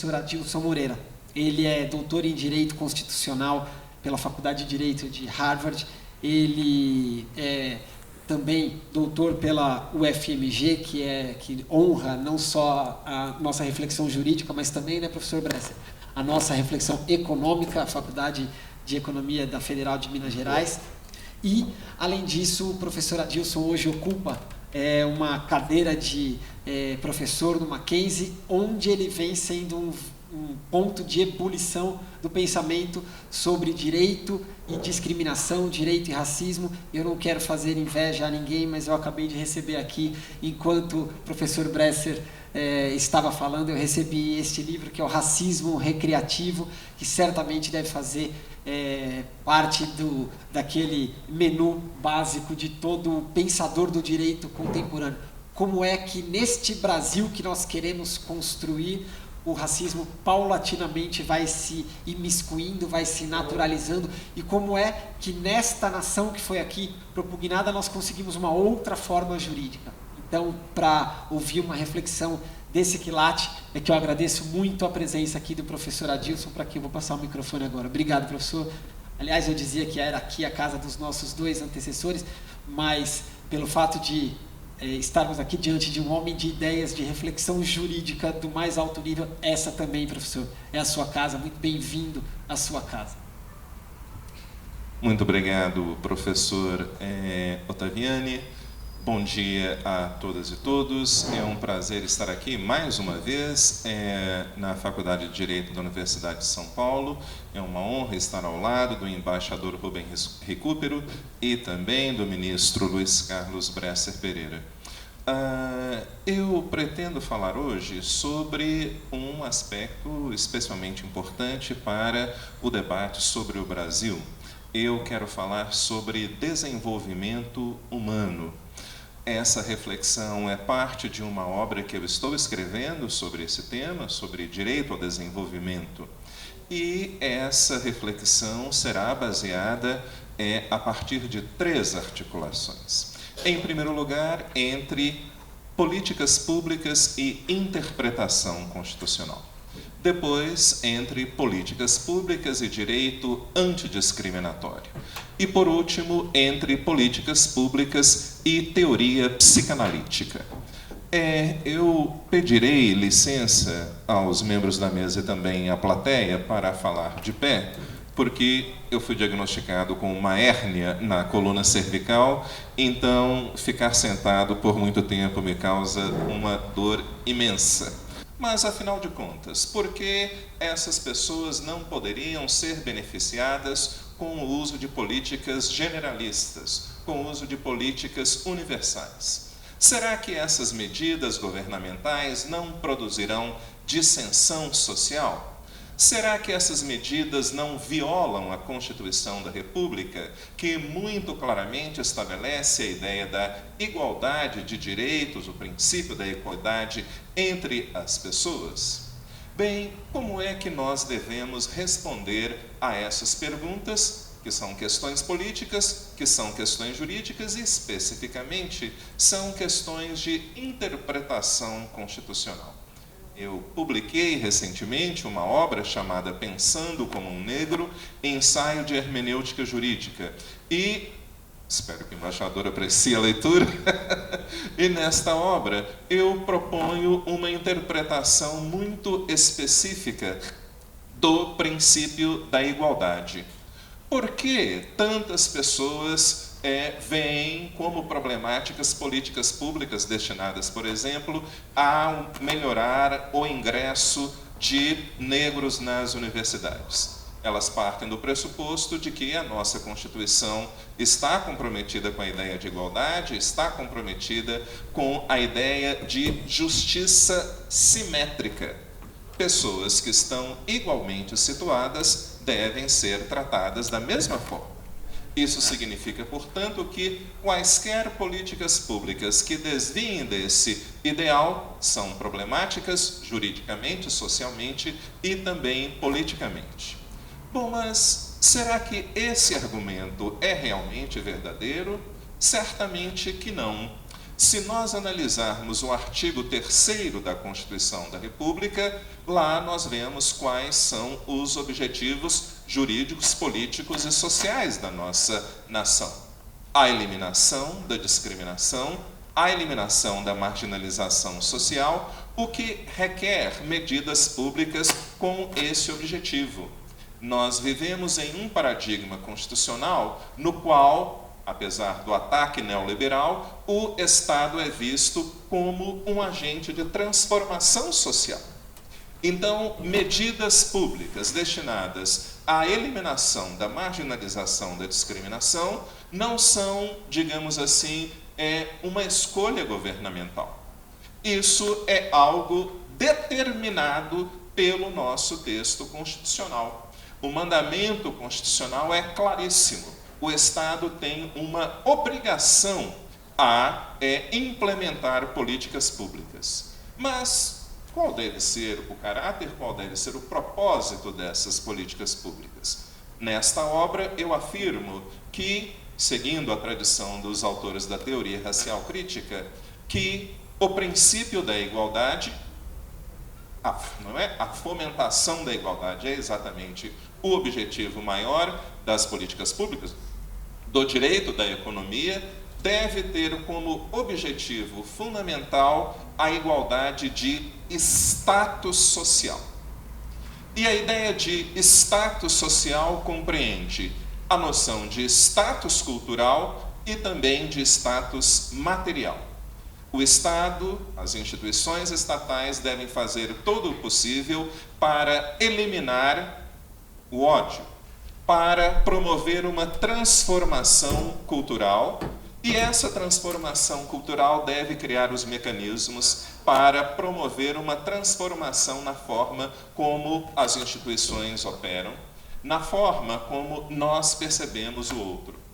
professor Adilson Moreira. Ele é doutor em Direito Constitucional pela Faculdade de Direito de Harvard. Ele é também doutor pela UFMG, que honra não só a nossa reflexão jurídica, mas também, né, professor Bresser, a nossa reflexão econômica, a Faculdade de Economia da Federal de Minas Gerais. E, além disso, o professor Adilson hoje ocupa uma cadeira de professor no Mackenzie, onde ele vem sendo um ponto de ebulição do pensamento sobre direito e discriminação, direito e racismo. Eu não quero fazer inveja a ninguém, mas eu acabei de receber aqui, enquanto o professor Bresser estava falando, eu recebi este livro, que é o Racismo Recreativo, que certamente deve fazer parte daquele menu básico de todo pensador do direito contemporâneo. Como é que neste Brasil que nós queremos construir, o racismo paulatinamente vai se imiscuindo, vai se naturalizando, e como é que nesta nação que foi aqui propugnada nós conseguimos uma outra forma jurídica. Então, para ouvir uma reflexão desse quilate, é que eu agradeço muito a presença aqui do professor Adilson, para quem eu vou passar o microfone agora. Obrigado, professor. Aliás, eu dizia que era aqui a casa dos nossos dois antecessores, mas pelo fato de estarmos aqui diante de um homem de ideias, de reflexão jurídica do mais alto nível, essa também, professor, é a sua casa. Muito bem-vindo à sua casa. Muito obrigado, professor Ottaviani. Bom dia a todas e todos. É um prazer estar aqui mais uma vez na Faculdade de Direito da Universidade de São Paulo. É uma honra estar ao lado do embaixador Rubem Recupero e também do ministro Luiz Carlos Bresser Pereira. Eu pretendo falar hoje sobre um aspecto especialmente importante para o debate sobre o Brasil. Eu quero falar sobre desenvolvimento humano. Essa reflexão é parte de uma obra que eu estou escrevendo sobre esse tema, sobre direito ao desenvolvimento. E essa reflexão será baseada a partir de 3 articulações. Em primeiro lugar, entre políticas públicas e interpretação constitucional. Depois, entre políticas públicas e direito antidiscriminatório. E, por último, entre políticas públicas e teoria psicanalítica. Eu pedirei licença aos membros da mesa e também à plateia para falar de pé, porque eu fui diagnosticado com uma hérnia na coluna cervical, então ficar sentado por muito tempo me causa uma dor imensa. Mas, afinal de contas, por que essas pessoas não poderiam ser beneficiadas com o uso de políticas generalistas, com o uso de políticas universais? Será que essas medidas governamentais não produzirão dissensão social? Será que essas medidas não violam a Constituição da República, que muito claramente estabelece a ideia da igualdade de direitos, o princípio da equidade entre as pessoas? Bem, como é que nós devemos responder a essas perguntas, que são questões políticas, que são questões jurídicas e, especificamente, são questões de interpretação constitucional? Eu publiquei recentemente uma obra chamada Pensando como um Negro, ensaio de hermenêutica jurídica. E, espero que o embaixador aprecie a leitura, e nesta obra eu proponho uma interpretação muito específica do princípio da igualdade. Por que tantas pessoas veem como problemáticas políticas públicas destinadas, por exemplo, a melhorar o ingresso de negros nas universidades? Elas partem do pressuposto de que a nossa Constituição está comprometida com a ideia de igualdade, está comprometida com a ideia de justiça simétrica. Pessoas que estão igualmente situadas devem ser tratadas da mesma forma. Isso significa, portanto, que quaisquer políticas públicas que desviem desse ideal são problemáticas juridicamente, socialmente e também politicamente. Bom, mas será que esse argumento é realmente verdadeiro? Certamente que não. Se nós analisarmos o artigo 3º da Constituição da República, lá nós vemos quais são os objetivos jurídicos, políticos e sociais da nossa nação. A eliminação da discriminação, a eliminação da marginalização social, o que requer medidas públicas com esse objetivo. Nós vivemos em um paradigma constitucional no qual, apesar do ataque neoliberal, o Estado é visto como um agente de transformação social. Então, medidas públicas destinadas à eliminação da marginalização da discriminação não são, digamos assim, uma escolha governamental. Isso é algo determinado pelo nosso texto constitucional. O mandamento constitucional é claríssimo. O Estado tem uma obrigação a implementar políticas públicas. Mas qual deve ser o caráter, qual deve ser o propósito dessas políticas públicas? Nesta obra, eu afirmo que, seguindo a tradição dos autores da teoria racial crítica, que o princípio da igualdade, a fomentação da igualdade é exatamente o objetivo maior das políticas públicas, do direito, da economia, deve ter como objetivo fundamental a igualdade de status social. E a ideia de status social compreende a noção de status cultural e também de status material. O Estado, as instituições estatais devem fazer todo o possível para eliminar o ódio, para promover uma transformação cultural, e essa transformação cultural deve criar os mecanismos para promover uma transformação na forma como as instituições operam, na forma como nós percebemos o outro.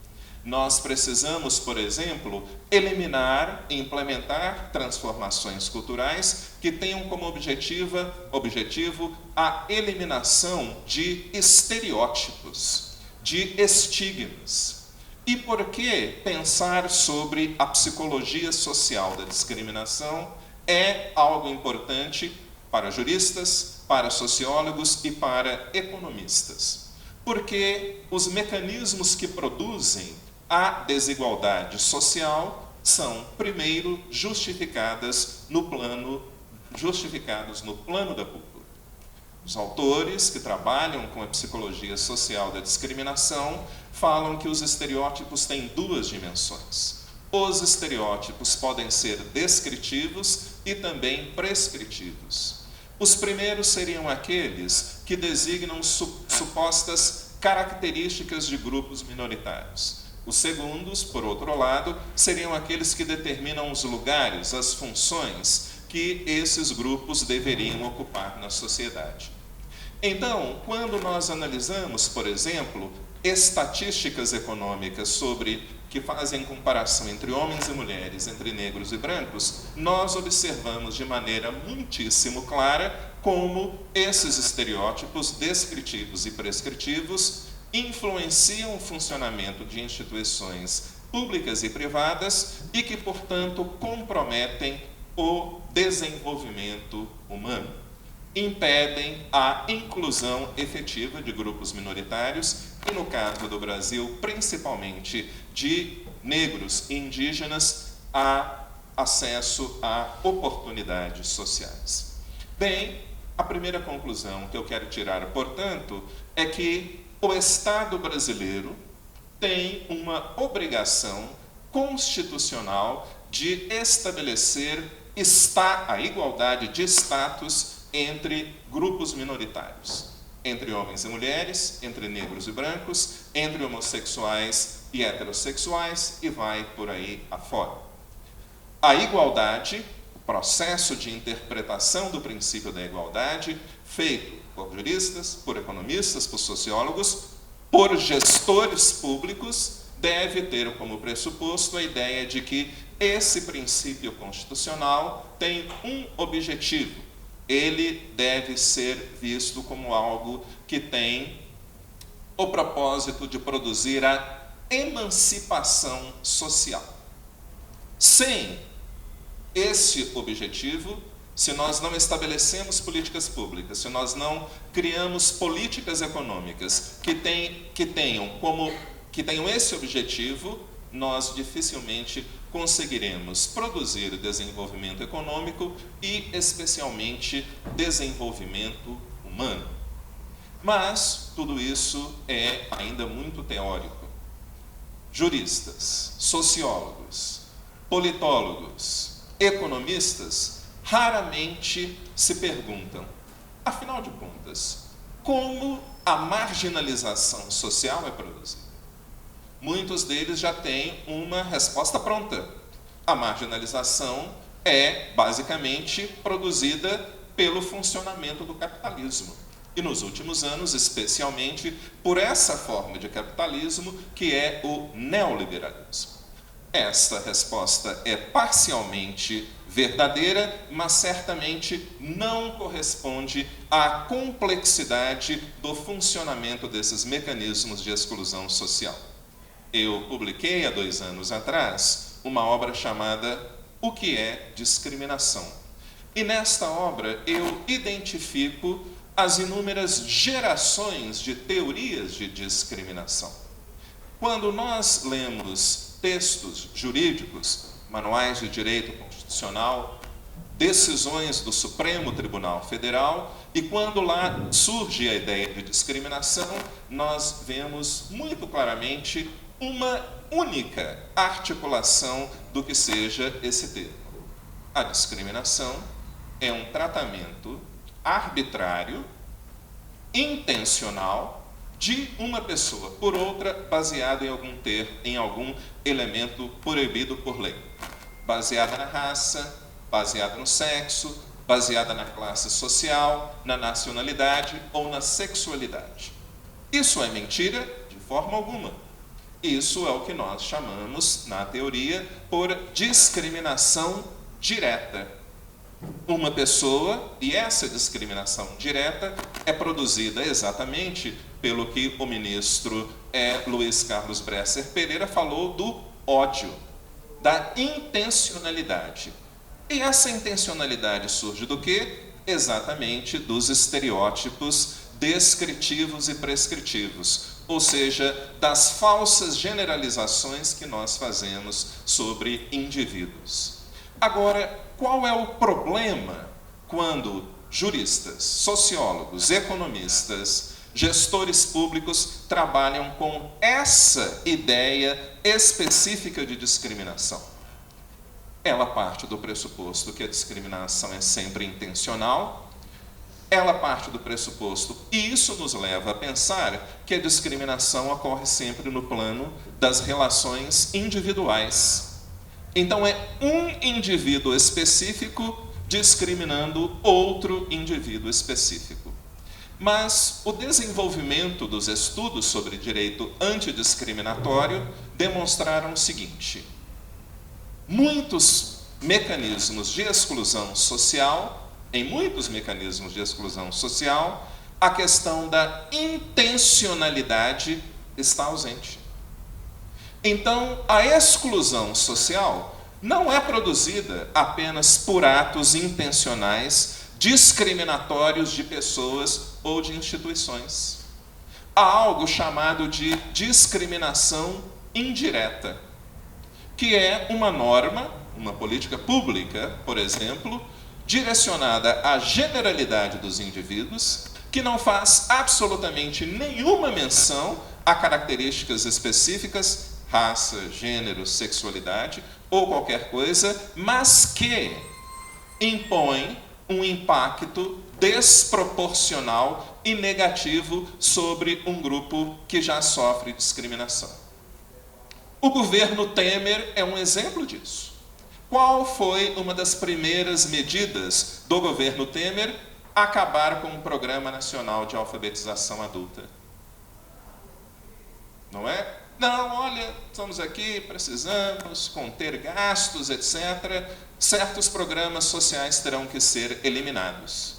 Nós precisamos, por exemplo, eliminar e implementar transformações culturais que tenham como objetivo a eliminação de estereótipos, de estigmas. E por que pensar sobre a psicologia social da discriminação é algo importante para juristas, para sociólogos e para economistas? Porque os mecanismos que produzem a desigualdade social são, primeiro, justificados no plano da cultura. Os autores que trabalham com a psicologia social da discriminação falam que os estereótipos têm duas dimensões. Os estereótipos podem ser descritivos e também prescritivos. Os primeiros seriam aqueles que designam supostas características de grupos minoritários. Os segundos, por outro lado, seriam aqueles que determinam os lugares, as funções que esses grupos deveriam ocupar na sociedade. Então, quando nós analisamos, por exemplo, estatísticas econômicas que fazem comparação entre homens e mulheres, entre negros e brancos, nós observamos de maneira muitíssimo clara como esses estereótipos descritivos e prescritivos influenciam o funcionamento de instituições públicas e privadas e que, portanto, comprometem o desenvolvimento humano, impedem a inclusão efetiva de grupos minoritários e, no caso do Brasil, principalmente de negros e indígenas, a acesso a oportunidades sociais. Bem, a primeira conclusão que eu quero tirar, portanto, é que o Estado brasileiro tem uma obrigação constitucional de estabelecer a igualdade de status entre grupos minoritários, entre homens e mulheres, entre negros e brancos, entre homossexuais e heterossexuais, e vai por aí afora. A igualdade, o processo de interpretação do princípio da igualdade, feito por juristas, por economistas, por sociólogos, por gestores públicos, deve ter como pressuposto a ideia de que esse princípio constitucional tem um objetivo. Ele deve ser visto como algo que tem o propósito de produzir a emancipação social. Sem esse objetivo, se nós não estabelecemos políticas públicas, se nós não criamos políticas econômicas que tenham esse objetivo, nós dificilmente conseguiremos produzir desenvolvimento econômico e, especialmente, desenvolvimento humano. Mas tudo isso é ainda muito teórico. Juristas, sociólogos, politólogos, economistas raramente se perguntam, afinal de contas, como a marginalização social é produzida? Muitos deles já têm uma resposta pronta. A marginalização é, basicamente, produzida pelo funcionamento do capitalismo. E nos últimos anos, especialmente, por essa forma de capitalismo que é o neoliberalismo. Esta resposta é parcialmente verdadeira, mas certamente não corresponde à complexidade do funcionamento desses mecanismos de exclusão social. Eu publiquei há 2 anos atrás uma obra chamada O que é discriminação? E nesta obra eu identifico as inúmeras gerações de teorias de discriminação. Quando nós lemos textos jurídicos, manuais de direito constitucional, decisões do Supremo Tribunal Federal, e quando lá surge a ideia de discriminação, nós vemos muito claramente uma única articulação do que seja esse termo. A discriminação é um tratamento arbitrário, intencional, de uma pessoa por outra, baseado em algum elemento proibido por lei. Baseada na raça, baseada no sexo, baseada na classe social, na nacionalidade ou na sexualidade. Isso é mentira? De forma alguma. Isso é o que nós chamamos, na teoria, por discriminação direta. Uma pessoa, e essa discriminação direta é produzida exatamente pelo que o ministro Luiz Carlos Bresser Pereira falou do ódio, da intencionalidade. E essa intencionalidade surge do quê? Exatamente dos estereótipos descritivos e prescritivos, ou seja, das falsas generalizações que nós fazemos sobre indivíduos. Agora, qual é o problema quando juristas, sociólogos, economistas, gestores públicos trabalham com essa ideia específica de discriminação? Ela parte do pressuposto que a discriminação é sempre intencional, ela parte do pressuposto, e isso nos leva a pensar que a discriminação ocorre sempre no plano das relações individuais. Então é um indivíduo específico discriminando outro indivíduo específico. Mas o desenvolvimento dos estudos sobre direito antidiscriminatório demonstraram o seguinte: muitos mecanismos de exclusão social, em muitos mecanismos de exclusão social, a questão da intencionalidade está ausente. Então, a exclusão social não é produzida apenas por atos intencionais, discriminatórios de pessoas ou de instituições. Há algo chamado de discriminação indireta, que é uma norma, uma política pública, por exemplo, direcionada à generalidade dos indivíduos, que não faz absolutamente nenhuma menção a características específicas, raça, gênero, sexualidade ou qualquer coisa, mas que impõe um impacto desproporcional e negativo sobre um grupo que já sofre discriminação. O governo Temer é um exemplo disso. Qual foi uma das primeiras medidas do governo Temer? Acabar com o Programa Nacional de Alfabetização Adulta. Não é? Não, olha, estamos aqui, precisamos conter gastos, etc. Certos programas sociais terão que ser eliminados.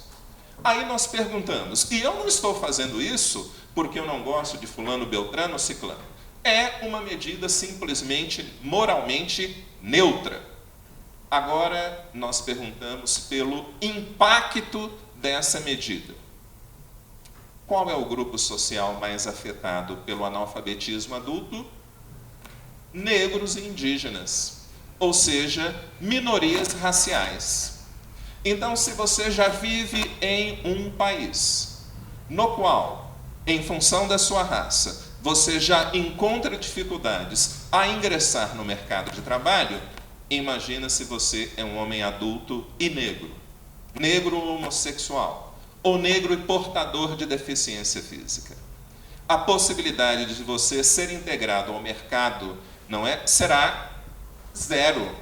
Aí nós perguntamos, e eu não estou fazendo isso porque eu não gosto de fulano, beltrano ou ciclano. É uma medida simplesmente moralmente neutra. Agora, nós perguntamos pelo impacto dessa medida. Qual é o grupo social mais afetado pelo analfabetismo adulto? Negros e indígenas, ou seja, minorias raciais. Então, se você já vive em um país no qual, em função da sua raça, você já encontra dificuldades a ingressar no mercado de trabalho, imagina se você é um homem adulto e negro, negro homossexual, ou negro e portador de deficiência física. A possibilidade de você ser integrado ao mercado será zero.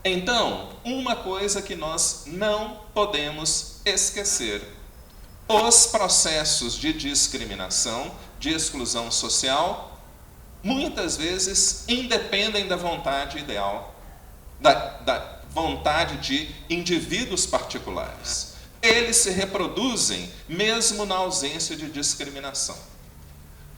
Então, uma coisa que nós não podemos esquecer: os processos de discriminação, de exclusão social, muitas vezes independem da vontade ideal, da vontade de indivíduos particulares. Eles se reproduzem mesmo na ausência de discriminação.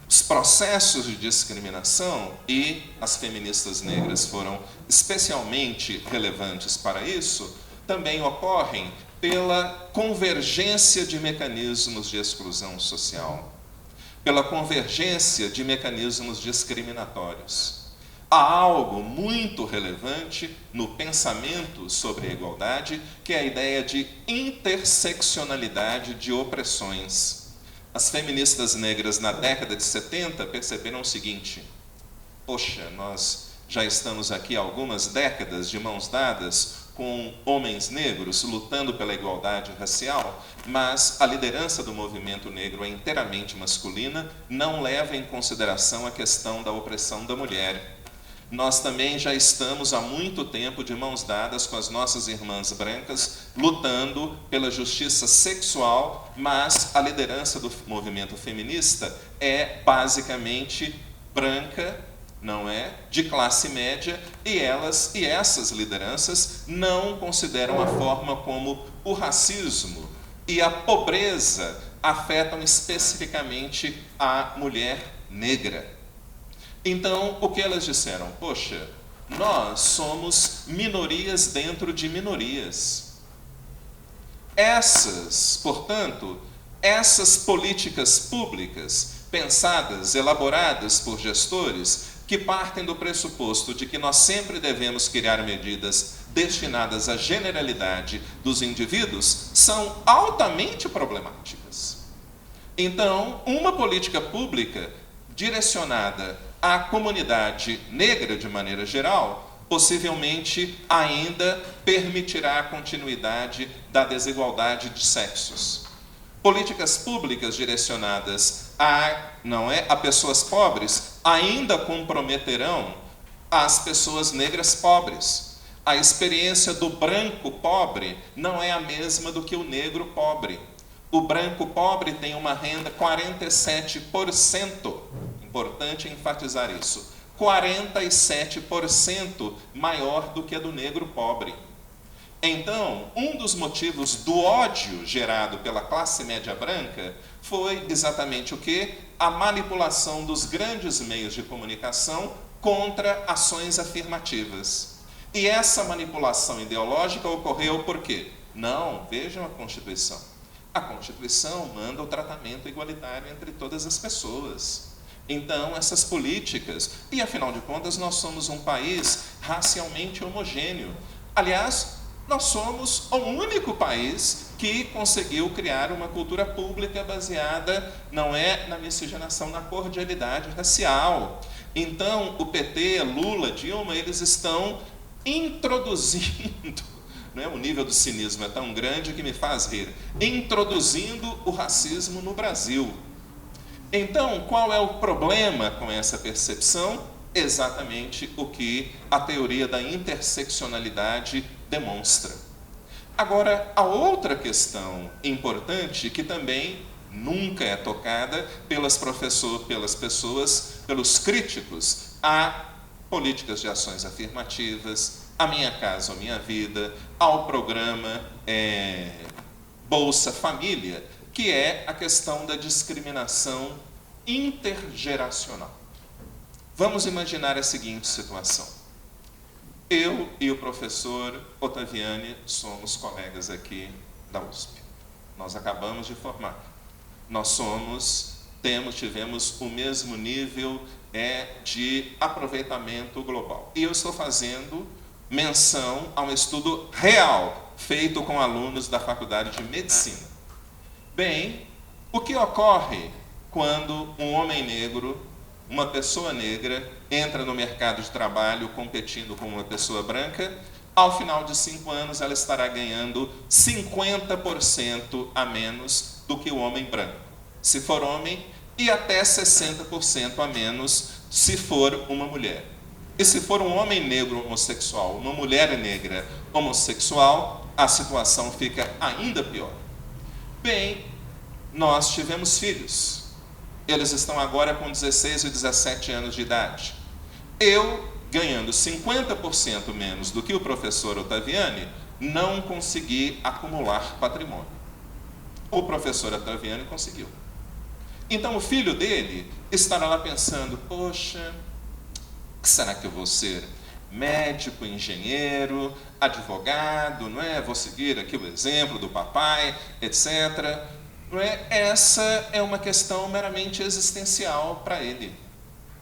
Os processos de discriminação, e as feministas negras foram especialmente relevantes para isso, também ocorrem pela convergência de mecanismos de exclusão social, pela convergência de mecanismos discriminatórios. Há algo muito relevante no pensamento sobre a igualdade, que é a ideia de interseccionalidade de opressões. As feministas negras na década de 70 perceberam o seguinte: poxa, nós já estamos aqui há algumas décadas de mãos dadas com homens negros lutando pela igualdade racial, mas a liderança do movimento negro é inteiramente masculina, não leva em consideração a questão da opressão da mulher. Nós também já estamos há muito tempo de mãos dadas com as nossas irmãs brancas, lutando pela justiça sexual, mas a liderança do movimento feminista é basicamente branca, não é? De classe média, e essas lideranças não consideram a forma como o racismo e a pobreza afetam especificamente a mulher negra. Então, o que elas disseram? Poxa, nós somos minorias dentro de minorias. Portanto, essas políticas públicas, pensadas, elaboradas por gestores, que partem do pressuposto de que nós sempre devemos criar medidas destinadas à generalidade dos indivíduos, são altamente problemáticas. Então, uma política pública direcionada à comunidade negra de maneira geral, possivelmente ainda permitirá a continuidade da desigualdade de sexos. Políticas públicas direcionadas a pessoas pobres ainda comprometerão as pessoas negras pobres. A experiência do branco pobre não é a mesma do que o negro pobre. O branco pobre tem uma renda 47%. Importante enfatizar isso. 47% maior do que a do negro pobre. Então, um dos motivos do ódio gerado pela classe média branca foi exatamente o quê? A manipulação dos grandes meios de comunicação contra ações afirmativas. E essa manipulação ideológica ocorreu por quê? Não, vejam a Constituição. A Constituição manda o tratamento igualitário entre todas as pessoas. Então, essas políticas, e afinal de contas, nós somos um país racialmente homogêneo. Aliás, nós somos o único país que conseguiu criar uma cultura pública baseada, na miscigenação, na cordialidade racial. Então, o PT, Lula, Dilma, eles estão introduzindo, o nível do cinismo é tão grande que me faz rir, introduzindo o racismo no Brasil. Então, qual é o problema com essa percepção? Exatamente o que a teoria da interseccionalidade demonstra. Agora, a outra questão importante, que também nunca é tocada pelos críticos a políticas de ações afirmativas, a Minha Casa, a Minha Vida, ao programa Bolsa Família, que é a questão da discriminação intergeracional. Vamos imaginar a seguinte situação. Eu e o professor Ottaviani somos colegas aqui da USP. Nós acabamos de formar. Nós tivemos o mesmo nível de aproveitamento global. E eu estou fazendo menção a um estudo real, feito com alunos da Faculdade de Medicina. Bem, o que ocorre quando um homem negro, uma pessoa negra, entra no mercado de trabalho competindo com uma pessoa branca? Ao final de 5 anos, ela estará ganhando 50% a menos do que o homem branco, se for homem, e até 60% a menos se for uma mulher. E se for um homem negro homossexual, uma mulher negra homossexual, a situação fica ainda pior. Bem, nós tivemos filhos. Eles estão agora com 16 e 17 anos de idade. Eu, ganhando 50% menos do que o professor Ottaviani, não consegui acumular patrimônio. O professor Ottaviani conseguiu. Então o filho dele estará lá pensando, poxa, o que será que eu vou ser? Médico, engenheiro, advogado, não é? Vou seguir aqui o exemplo do papai, etc. Não é? Essa é uma questão meramente existencial para ele,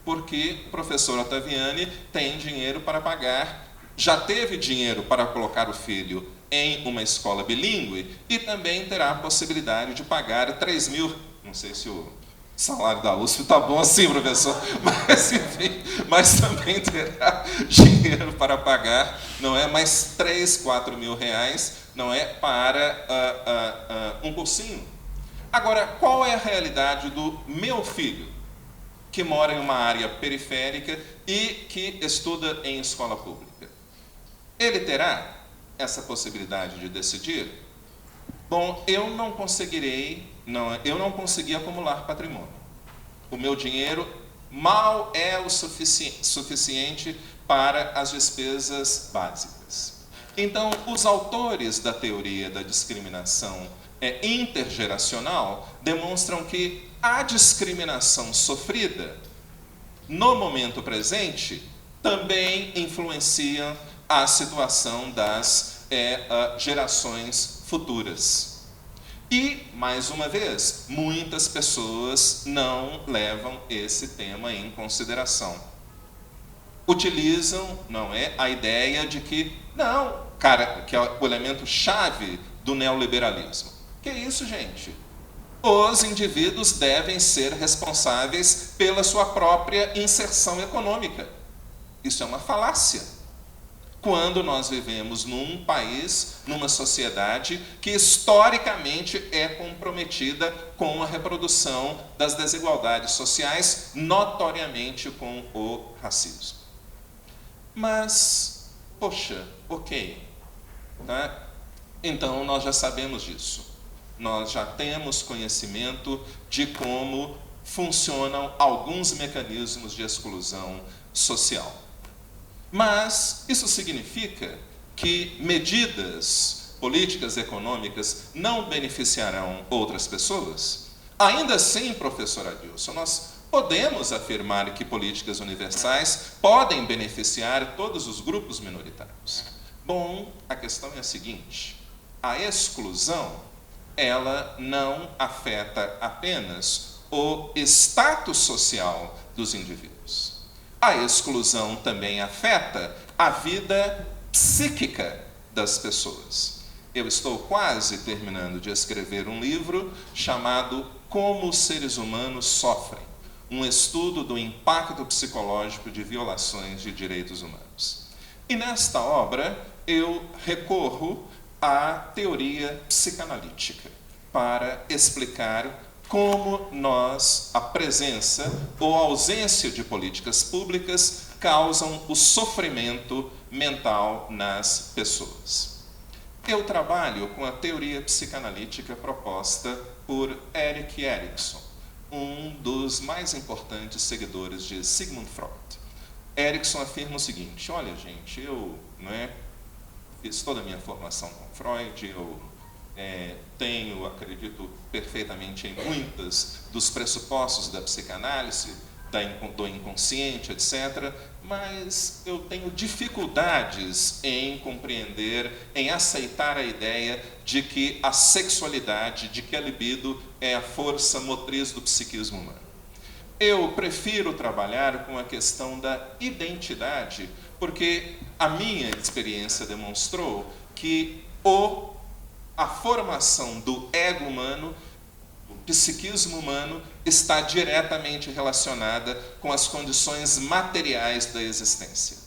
porque o professor Ottaviani tem dinheiro para pagar, já teve dinheiro para colocar o filho em uma escola bilíngue e também terá a possibilidade de pagar 3 mil, não sei se o salário da USP está bom assim, professor, mas enfim, mas também terá dinheiro para pagar, não é, mais 3, 4 mil reais, não é, para um cursinho. Agora, qual é a realidade do meu filho, que mora em uma área periférica e que estuda em escola pública? Ele terá essa possibilidade de decidir? Bom, eu não consegui acumular patrimônio. O meu dinheiro mal é o suficiente para as despesas básicas. Então, os autores da teoria da discriminação intergeracional demonstram que a discriminação sofrida no momento presente também influencia a situação das gerações futuras. E, mais uma vez, muitas pessoas não levam esse tema em consideração. Utilizam, não é, a ideia de que, não, cara, que é o elemento chave do neoliberalismo. Que é isso, gente? Os indivíduos devem ser responsáveis pela sua própria inserção econômica. Isso é uma falácia. Quando nós vivemos num país, numa sociedade que historicamente é comprometida com a reprodução das desigualdades sociais, notoriamente com o racismo. Mas, poxa, ok, tá? Então nós já sabemos disso. Nós já temos conhecimento de como funcionam alguns mecanismos de exclusão social. Mas isso significa que medidas políticas econômicas não beneficiarão outras pessoas? Ainda assim, professor Adilson, nós podemos afirmar que políticas universais podem beneficiar todos os grupos minoritários. Bom, a questão é a seguinte: a exclusão, ela não afeta apenas o status social dos indivíduos. A exclusão também afeta a vida psíquica das pessoas. Eu estou quase terminando de escrever um livro chamado Como os Seres Humanos Sofrem, um estudo do impacto psicológico de violações de direitos humanos. E nesta obra eu recorro à teoria psicanalítica para explicar como a presença ou a ausência de políticas públicas causam o sofrimento mental nas pessoas. Eu trabalho com a teoria psicanalítica proposta por Erik Erikson, um dos mais importantes seguidores de Sigmund Freud. Erikson afirma o seguinte: olha, gente, eu fiz toda a minha formação com Freud, eu acredito perfeitamente em muitos dos pressupostos da psicanálise, do inconsciente, etc., mas eu tenho dificuldades em compreender, em aceitar a ideia de que a sexualidade, de que a libido é a força motriz do psiquismo humano. Eu prefiro trabalhar com a questão da identidade, porque a minha experiência demonstrou que a formação do ego humano, o psiquismo humano, está diretamente relacionada com as condições materiais da existência.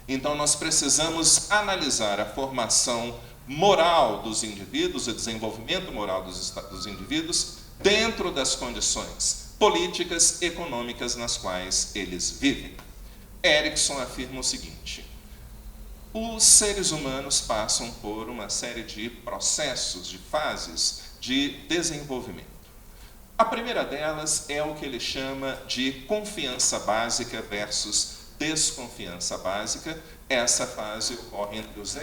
Então, nós precisamos analisar a formação moral dos indivíduos, o desenvolvimento moral dos indivíduos, dentro das condições políticas, econômicas nas quais eles vivem. Erikson afirma o seguinte: os seres humanos passam por uma série de processos, de fases de desenvolvimento. A primeira delas é o que ele chama de confiança básica versus desconfiança básica. Essa fase ocorre entre os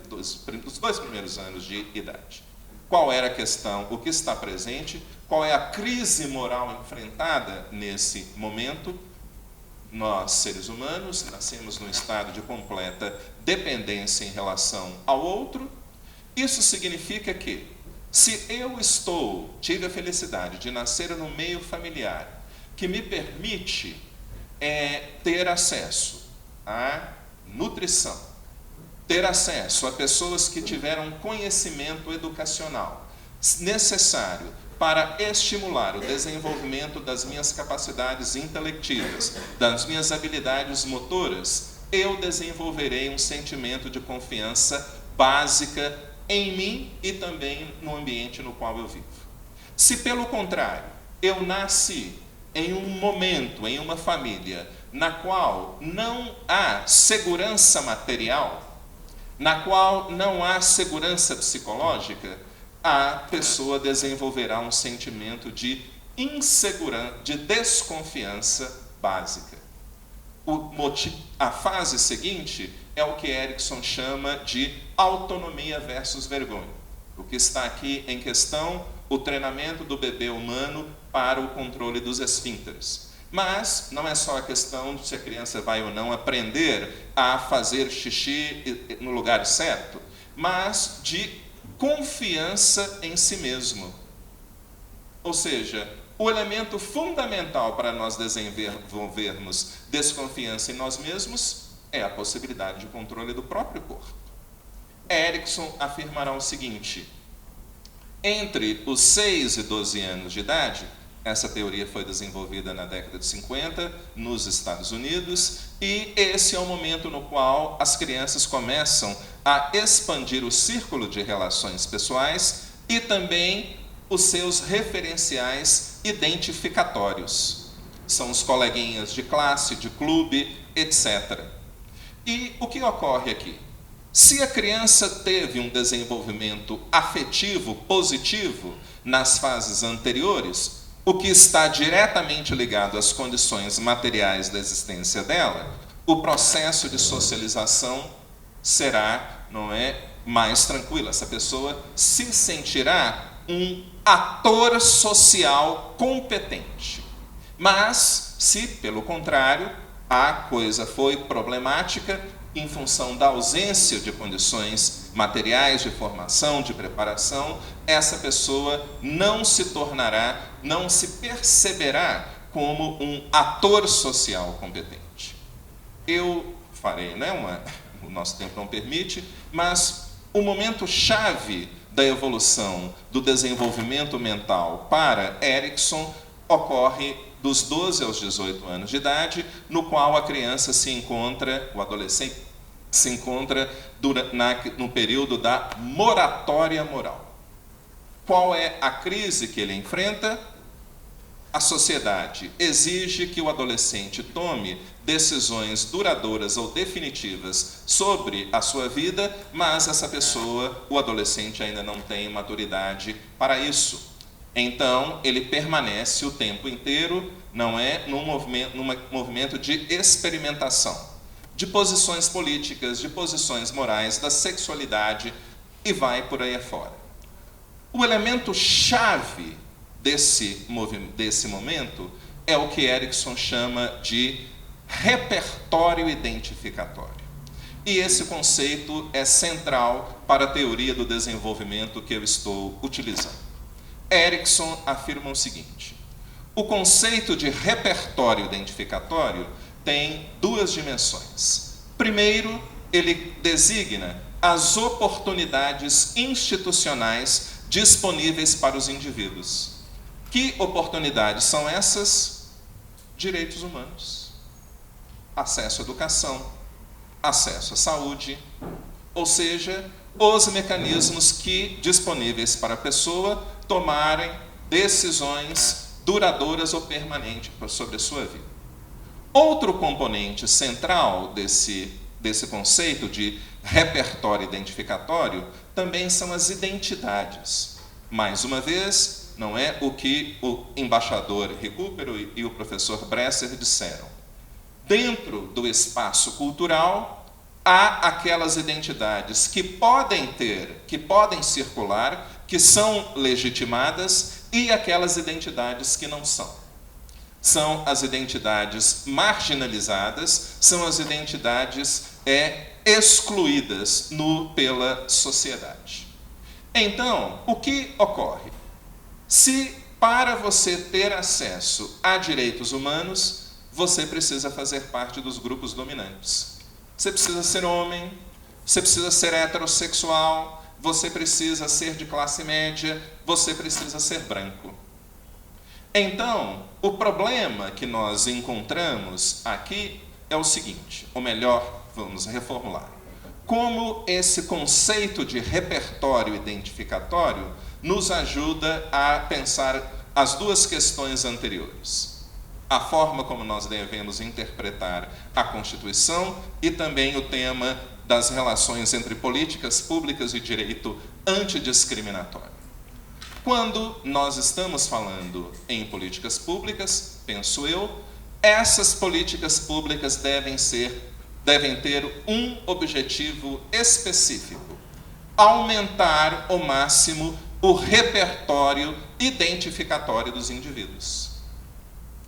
2 primeiros anos de idade. Qual era a questão? O que está presente? Qual é a crise moral enfrentada nesse momento? Nós, seres humanos, nascemos num estado de completa dependência em relação ao outro. Isso significa que, se eu tive a felicidade de nascer no meio familiar, que me permite ter acesso à nutrição, ter acesso a pessoas que tiveram conhecimento educacional necessário para estimular o desenvolvimento das minhas capacidades intelectivas, das minhas habilidades motoras, eu desenvolverei um sentimento de confiança básica em mim e também no ambiente no qual eu vivo. Se, pelo contrário, eu nasci em um momento, em uma família, na qual não há segurança material, na qual não há segurança psicológica, a pessoa desenvolverá um sentimento de insegurança, de desconfiança básica. A fase seguinte é o que Erikson chama de autonomia versus vergonha. O que está aqui em questão, o treinamento do bebê humano para o controle dos esfíncteres. Mas não é só a questão de se a criança vai ou não aprender a fazer xixi no lugar certo, mas de confiança em si mesmo. Ou seja, o elemento fundamental para nós desenvolvermos desconfiança em nós mesmos é a possibilidade de controle do próprio corpo. Erikson afirmará o seguinte: entre os 6 e 12 anos de idade, essa teoria foi desenvolvida na década de 50 nos Estados Unidos, e esse é o momento no qual as crianças começam a expandir o círculo de relações pessoais e também os seus referenciais identificatórios. São os coleguinhas de classe, de clube, etc. E o que ocorre aqui? Se a criança teve um desenvolvimento afetivo positivo nas fases anteriores, o que está diretamente ligado às condições materiais da existência dela, o processo de socialização será, mais tranquilo. Essa pessoa se sentirá um ator social competente. Mas, se, pelo contrário, a coisa foi problemática em função da ausência de condições materiais de formação, de preparação, essa pessoa não se tornará, não se perceberá como um ator social competente. Eu farei, o nosso tempo não permite, mas o momento chave da evolução do desenvolvimento mental para Erikson ocorre dos 12 aos 18 anos de idade, no qual a criança o adolescente se encontra no período da moratória moral. Qual é a crise que ele enfrenta? A sociedade exige que o adolescente tome decisões duradouras ou definitivas sobre a sua vida, mas essa pessoa, o adolescente, ainda não tem maturidade para isso. Então, ele permanece o tempo inteiro, num movimento de experimentação, de posições políticas, de posições morais, da sexualidade, e vai por aí afora. O elemento chave desse momento é o que Erikson chama de repertório identificatório. E esse conceito é central para a teoria do desenvolvimento que eu estou utilizando. Erikson afirma o seguinte: o conceito de repertório identificatório tem duas dimensões. Primeiro, ele designa as oportunidades institucionais disponíveis para os indivíduos. Que oportunidades são essas? Direitos humanos, acesso à educação, acesso à saúde, ou seja, os mecanismos que disponíveis para a pessoa tomarem decisões duradouras ou permanentes sobre a sua vida. Outro componente central desse conceito de repertório identificatório também são as identidades. Mais uma vez, não é o que o embaixador Recupero e o professor Bresser disseram. Dentro do espaço cultural, há aquelas identidades que podem circular, que são legitimadas, e aquelas identidades que não são. São as identidades marginalizadas, são as identidades excluídas pela sociedade. Então, o que ocorre? Se para você ter acesso a direitos humanos, você precisa fazer parte dos grupos dominantes. Você precisa ser homem, você precisa ser heterossexual, você precisa ser de classe média, você precisa ser branco. Então, o problema que nós encontramos aqui é o seguinte, ou melhor, vamos reformular. Como esse conceito de repertório identificatório nos ajuda a pensar as duas questões anteriores. A forma como nós devemos interpretar a Constituição e também o tema das relações entre políticas públicas e direito antidiscriminatório. Quando nós estamos falando em políticas públicas, penso eu, essas políticas públicas devem ter um objetivo específico: aumentar ao máximo o repertório identificatório dos indivíduos.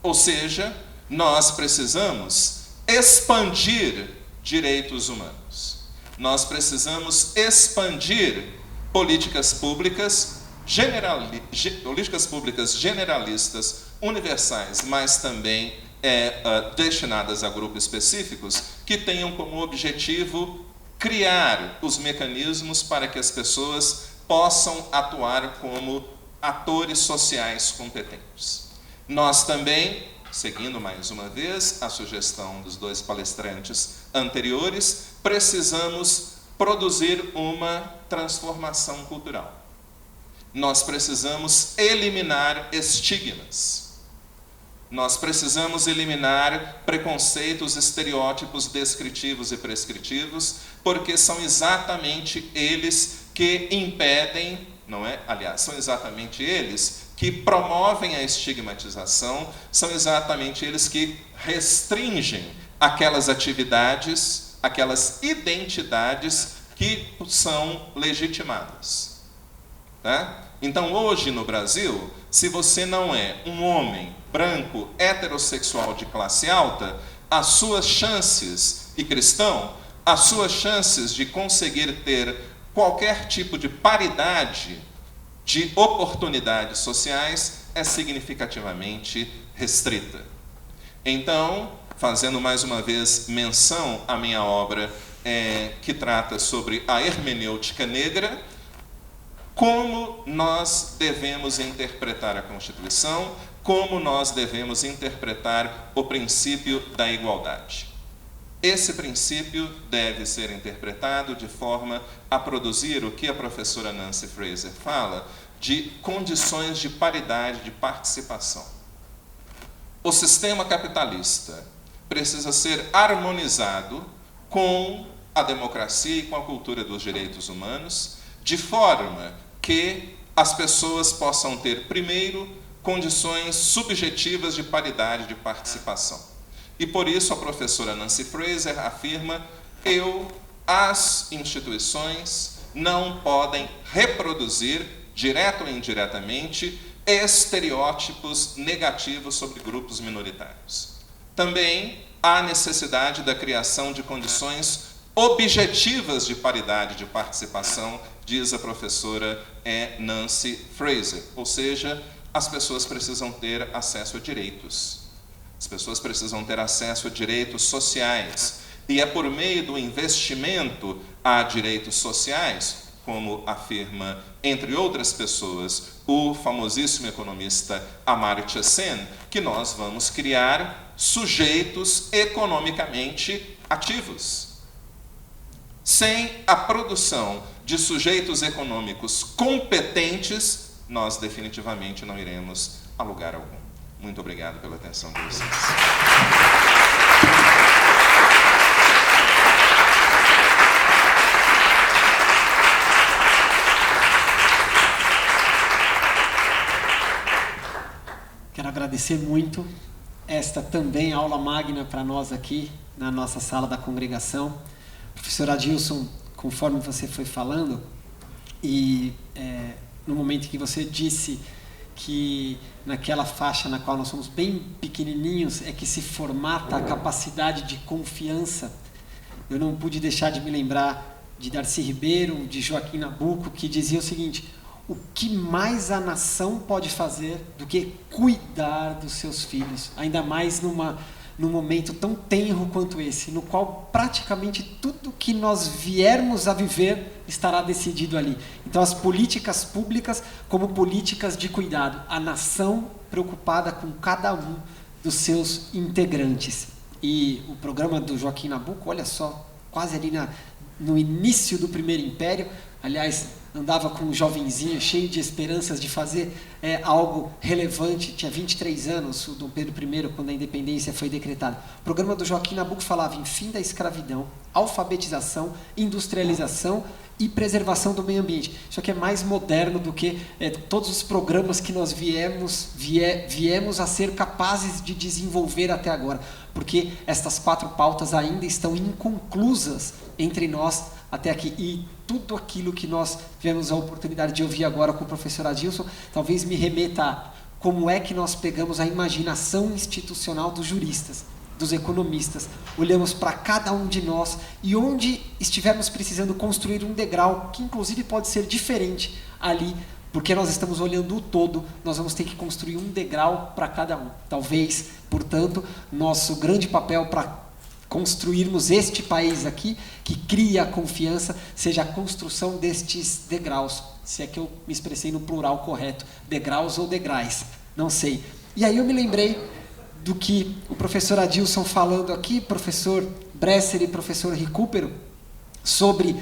Ou seja, nós precisamos expandir direitos humanos. Nós precisamos expandir políticas públicas generalistas, universais, mas também destinadas a grupos específicos que tenham como objetivo criar os mecanismos para que as pessoas possam atuar como atores sociais competentes. Nós também, seguindo mais uma vez a sugestão dos dois palestrantes anteriores, precisamos produzir uma transformação cultural. Nós precisamos eliminar estigmas. Nós precisamos eliminar preconceitos, estereótipos descritivos e prescritivos, porque são exatamente eles que impedem, não é? Aliás, são exatamente eles que promovem a estigmatização, são exatamente eles que restringem aquelas atividades, aquelas identidades que são legitimadas. Tá? Então, hoje no Brasil, se você não é um homem branco, heterossexual de classe alta, as suas chances, e cristão, as suas chances de conseguir ter qualquer tipo de paridade de oportunidades sociais é significativamente restrita. Então, fazendo mais uma vez menção à minha obra que trata sobre a hermenêutica negra, como nós devemos interpretar a Constituição, como nós devemos interpretar o princípio da igualdade. Esse princípio deve ser interpretado de forma a produzir o que a professora Nancy Fraser fala de condições de paridade, de participação. O sistema capitalista precisa ser harmonizado com a democracia e com a cultura dos direitos humanos, de forma que as pessoas possam ter, primeiro, condições subjetivas de paridade, de participação. E por isso a professora Nancy Fraser afirma: as instituições não podem reproduzir, direto ou indiretamente, estereótipos negativos sobre grupos minoritários. Também há necessidade da criação de condições objetivas de paridade de participação, diz a professora Nancy Fraser, ou seja, as pessoas precisam ter acesso a direitos. As pessoas precisam ter acesso a direitos sociais. E é por meio do investimento a direitos sociais, como afirma, entre outras pessoas, o famosíssimo economista Amartya Sen, que nós vamos criar sujeitos economicamente ativos. Sem a produção de sujeitos econômicos competentes, nós definitivamente não iremos a lugar algum. Muito obrigado pela atenção de vocês. Quero agradecer muito esta também aula magna para nós aqui na nossa sala da congregação. Professor Adilson, conforme você foi falando, e no momento que você disse que naquela faixa na qual nós somos bem pequenininhos é que se formata a capacidade de confiança, eu não pude deixar de me lembrar de Darcy Ribeiro, de Joaquim Nabuco, que dizia o seguinte: o que mais a nação pode fazer do que cuidar dos seus filhos, ainda mais num momento tão tenro quanto esse, no qual praticamente tudo que nós viermos a viver estará decidido ali. Então, as políticas públicas como políticas de cuidado, a nação preocupada com cada um dos seus integrantes. E o programa do Joaquim Nabuco, olha só, quase ali no início do Primeiro Império, aliás, andava com um jovenzinho cheio de esperanças de fazer algo relevante, tinha 23 anos, o Dom Pedro I, quando a independência foi decretada. O programa do Joaquim Nabuco falava em fim da escravidão, alfabetização, industrialização e preservação do meio ambiente. Isso aqui é mais moderno do que todos os programas que nós viemos a ser capazes de desenvolver até agora, porque estas 4 pautas ainda estão inconclusas entre nós até aqui. E tudo aquilo que nós tivemos a oportunidade de ouvir agora com o professor Adilson, talvez me remeta a como é que nós pegamos a imaginação institucional dos juristas, dos economistas, olhamos para cada um de nós e onde estivermos precisando construir um degrau, que inclusive pode ser diferente ali, porque nós estamos olhando o todo, nós vamos ter que construir um degrau para cada um. Talvez, portanto, nosso grande papel para construirmos este país aqui, que cria a confiança, seja a construção destes degraus, se é que eu me expressei no plural correto, degraus ou degrais, não sei. E aí eu me lembrei do que o professor Adilson falando aqui, professor Bresser e professor Recupero, sobre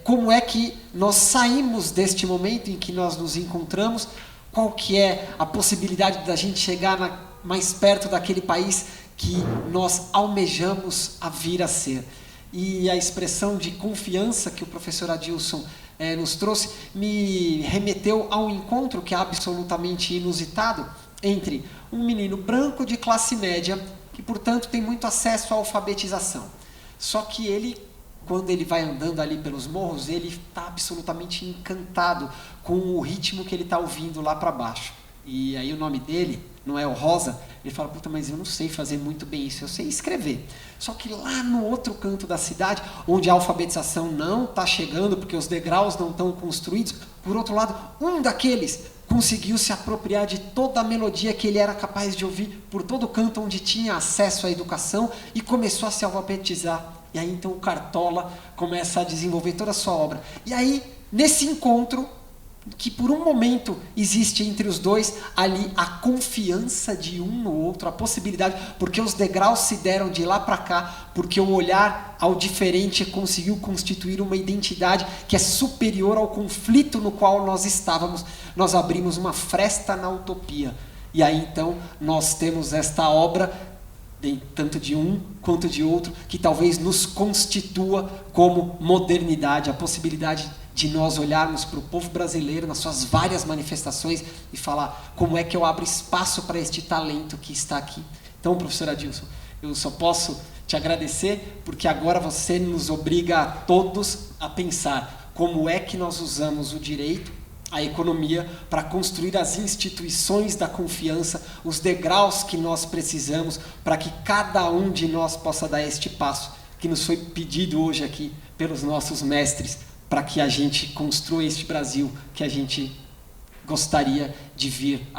como é que nós saímos deste momento em que nós nos encontramos, qual que é a possibilidade da gente chegar mais perto daquele país que nós almejamos a vir a ser. E a expressão de confiança que o professor Adilson nos trouxe me remeteu a um encontro que é absolutamente inusitado entre um menino branco de classe média, que, portanto, tem muito acesso à alfabetização. Só que ele, quando ele vai andando ali pelos morros, ele está absolutamente encantado com o ritmo que ele está ouvindo lá para baixo. E aí o nome dele não é o Rosa, ele fala: puta, mas eu não sei fazer muito bem isso, eu sei escrever. Só que lá no outro canto da cidade, onde a alfabetização não está chegando, porque os degraus não estão construídos, por outro lado, um daqueles conseguiu se apropriar de toda a melodia que ele era capaz de ouvir por todo canto onde tinha acesso à educação e começou a se alfabetizar. E aí então o Cartola começa a desenvolver toda a sua obra. E aí, nesse encontro, que por um momento existe entre os dois ali a confiança de um no outro, a possibilidade, porque os degraus se deram de lá para cá, porque o olhar ao diferente conseguiu constituir uma identidade que é superior ao conflito no qual nós estávamos. Nós abrimos uma fresta na utopia. E aí então nós temos esta obra, tanto de um quanto de outro, que talvez nos constitua como modernidade, a possibilidade de nós olharmos para o povo brasileiro nas suas várias manifestações e falar: como é que eu abro espaço para este talento que está aqui? Então, professor Adilson, eu só posso te agradecer, porque agora você nos obriga a todos a pensar como é que nós usamos o direito a economia, para construir as instituições da confiança, os degraus que nós precisamos para que cada um de nós possa dar este passo que nos foi pedido hoje aqui pelos nossos mestres, para que a gente construa este Brasil que a gente gostaria de vir a